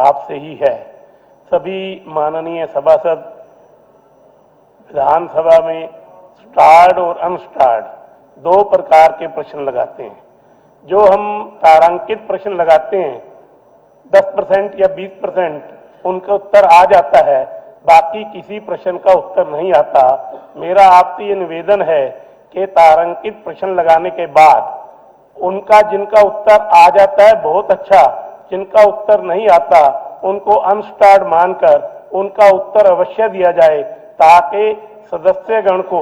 आपसे ही है। सभी माननीय सभासद विधानसभा में स्टार्ड और अनस्टार्ड दो प्रकार के प्रश्न लगाते हैं। जो हम तारांकित प्रश्न लगाते हैं 10% या 20% उनका उत्तर आ जाता है, बाकी किसी प्रश्न का उत्तर नहीं आता। मेरा आपसे ये निवेदन है कि तारांकित प्रश्न लगाने के बाद उनका जिनका उत्तर आ जाता है बहुत अच्छा, जिनका उत्तर नहीं आता उनको अनस्टार्ड मानकर उनका उत्तर अवश्य दिया जाए, ताकि सदस्यगण को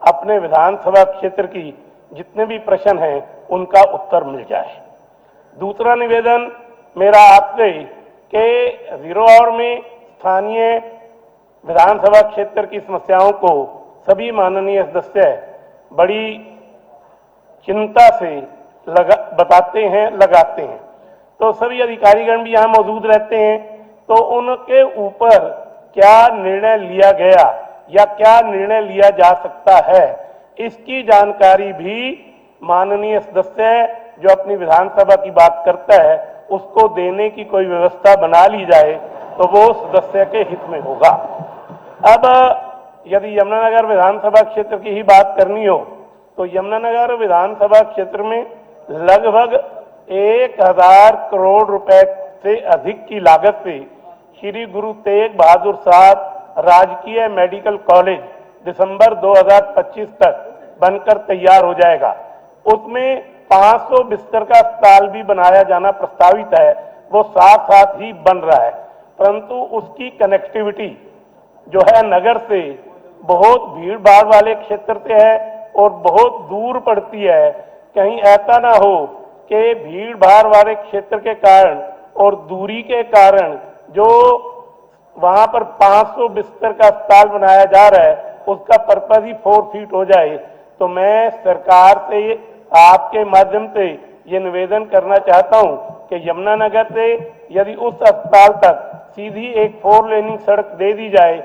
अपने विधानसभा क्षेत्र की जितने भी प्रश्न हैं उनका उत्तर मिल जाए। दूसरा निवेदन मेरा आपसे कि 0 आवर में स्थानीय विधानसभा क्षेत्र की समस्याओं को सभी माननीय सदस्य बड़ी चिंता से बताते हैं, लगाते हैं। तो सभी अधिकारीगण भी यहाँ मौजूद रहते हैं, तो उनके ऊपर क्या निर्णय लिया गया या क्या निर्णय लिया जा सकता है, इसकी जानकारी भी माननीय सदस्य जो अपनी विधानसभा की बात करता है उसको देने की कोई व्यवस्था बना ली जाए तो वो सदस्य के हित में होगा। अब यदि यमुनानगर विधानसभा क्षेत्र की ही बात करनी हो तो यमुनानगर विधानसभा क्षेत्र में लगभग 1000 करोड़ रुपए से अधिक की लागत से श्री गुरु तेग बहादुर साहब राजकीय मेडिकल कॉलेज दिसंबर 2025 तक बनकर तैयार हो जाएगा। उसमें 500 बिस्तर का अस्पताल भी बनाया जाना प्रस्तावित है, वो साथ साथ ही बन रहा है, परंतु उसकी कनेक्टिविटी जो है नगर से बहुत भीड़ भाड़ वाले क्षेत्र से है और बहुत दूर पड़ती है। कहीं ऐसा ना हो कि भीड़ भाड़ वाले क्षेत्र के कारण और दूरी के कारण जो वहां पर 500 बिस्तर का अस्पताल बनाया जा रहा है उसका पर्पज ही 4 फीट हो जाए। तो मैं सरकार से आपके माध्यम से ये निवेदन करना चाहता हूं कि यमुनानगर से यदि उस अस्पताल तक सीधी एक 4 लेनिंग सड़क दे दी जाए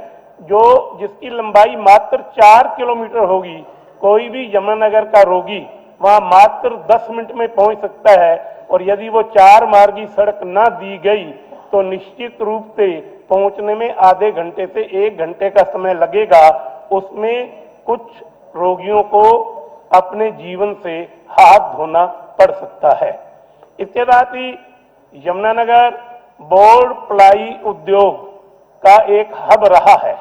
जो जिसकी लंबाई मात्र 4 किलोमीटर होगी, कोई भी यमुनानगर का रोगी वहां मात्र 10 मिनट में पहुंच सकता है। और यदि वो 4 मार्गी सड़क ना दी गई तो निश्चित रूप से पहुंचने में आधे घंटे से 1 घंटे का समय लगेगा। उसमें कुछ रोगियों को अपने जीवन से हाथ धोना पड़ सकता है। इसके साथ ही यमुनानगर बोर्ड प्लाई उद्योग का एक हब रहा है।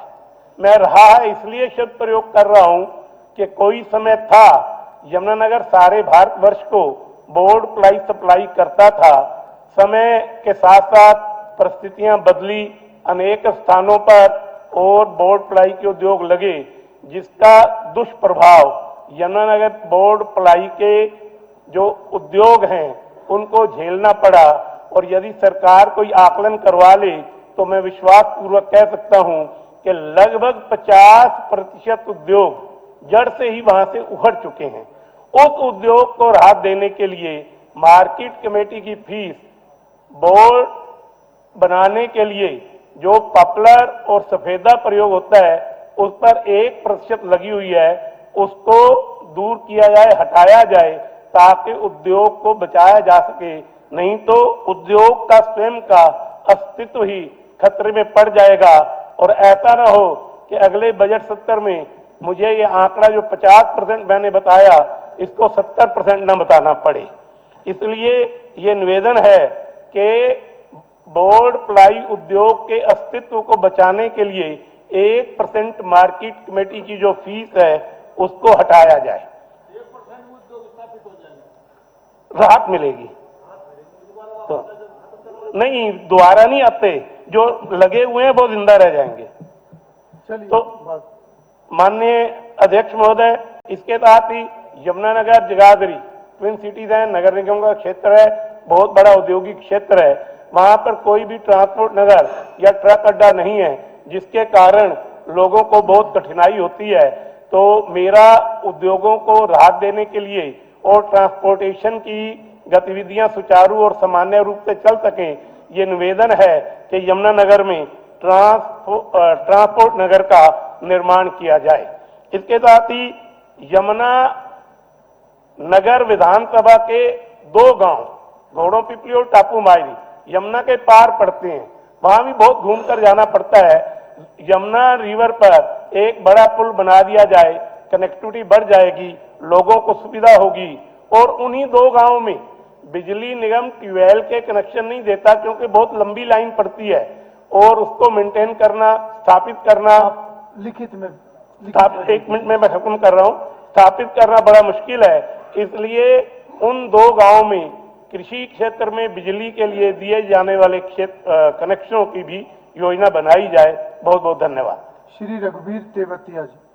मैं रहा है इसलिए शब्द प्रयोग कर रहा हूं कि कोई समय था यमुनानगर सारे भारतवर्ष को बोर्ड प्लाई सप्लाई करता था। समय के साथ साथ परिस्थितियां बदली, अनेक स्थानों पर और बोर्ड प्लाई के उद्योग लगे, जिसका दुष्प्रभाव यमुनानगर बोर्ड प्लाई के जो उद्योग हैं उनको झेलना पड़ा। और यदि सरकार कोई आकलन करवा ले तो मैं विश्वास पूर्वक कह सकता हूं कि लगभग 50% उद्योग जड़ से ही वहां से उखड़ चुके हैं। उस उद्योग को राहत देने के लिए मार्केट कमेटी की फीस बोर्ड बनाने के लिए जो पॉपुलर और सफेदा प्रयोग होता है उस पर 1% लगी हुई है, उसको दूर किया जाए, हटाया जाए, ताकि उद्योग को बचाया जा सके। नहीं तो उद्योग का स्वयं का अस्तित्व ही खतरे में पड़ जाएगा। और ऐसा ना हो कि अगले बजट सत्र में मुझे ये आंकड़ा जो 50% मैंने बताया इसको 70% न बताना पड़े। इसलिए ये निवेदन है कि बोर्ड प्लाई उद्योग के अस्तित्व को बचाने के लिए 1% मार्केट कमेटी की जो फीस है उसको हटाया जाए, 1% उद्योग स्थापित हो जाएंगे, राहत मिलेगी। तो नहीं, दोबारा नहीं आते, जो लगे हुए हैं वो जिंदा रह जाएंगे। तो माननीय अध्यक्ष महोदय, इसके साथ ही यमुनानगर जगाधरी ट्विन सिटीज है, नगर निगम का क्षेत्र है, बहुत बड़ा औद्योगिक क्षेत्र है। वहां पर कोई भी ट्रांसपोर्ट नगर या ट्रक अड्डा नहीं है, जिसके कारण लोगों को बहुत कठिनाई होती है। तो मेरा उद्योगों को राहत देने के लिए और ट्रांसपोर्टेशन की गतिविधियां सुचारू और सामान्य रूप से चल सकें, ये निवेदन है कि यमुनानगर में ट्रांसपोर्ट नगर का निर्माण किया जाए। इसके साथ ही यमुना नगर विधानसभा के 2 गांव घोड़ों पिपली और टापू मायरी यमुना के पार पड़ते हैं। वहां भी बहुत घूमकर जाना पड़ता है। यमुना रिवर पर एक बड़ा पुल बना दिया जाए, कनेक्टिविटी बढ़ जाएगी, लोगों को सुविधा होगी। और उन्हीं 2 गांवों में बिजली निगम ट्यूबवेल के कनेक्शन नहीं देता, क्योंकि बहुत लंबी लाइन पड़ती है और उसको मेंटेन करना, स्थापित करना, आप लिखित में स्थापित 1 मिनट में मैं खत्म कर रहा हूं, स्थापित करना बड़ा मुश्किल है। इसलिए उन 2 गांवों में कृषि क्षेत्र में बिजली के लिए दिए जाने वाले कनेक्शनों की भी योजना बनाई जाए। बहुत बहुत धन्यवाद। श्री रघुवीर तेवतिया जी।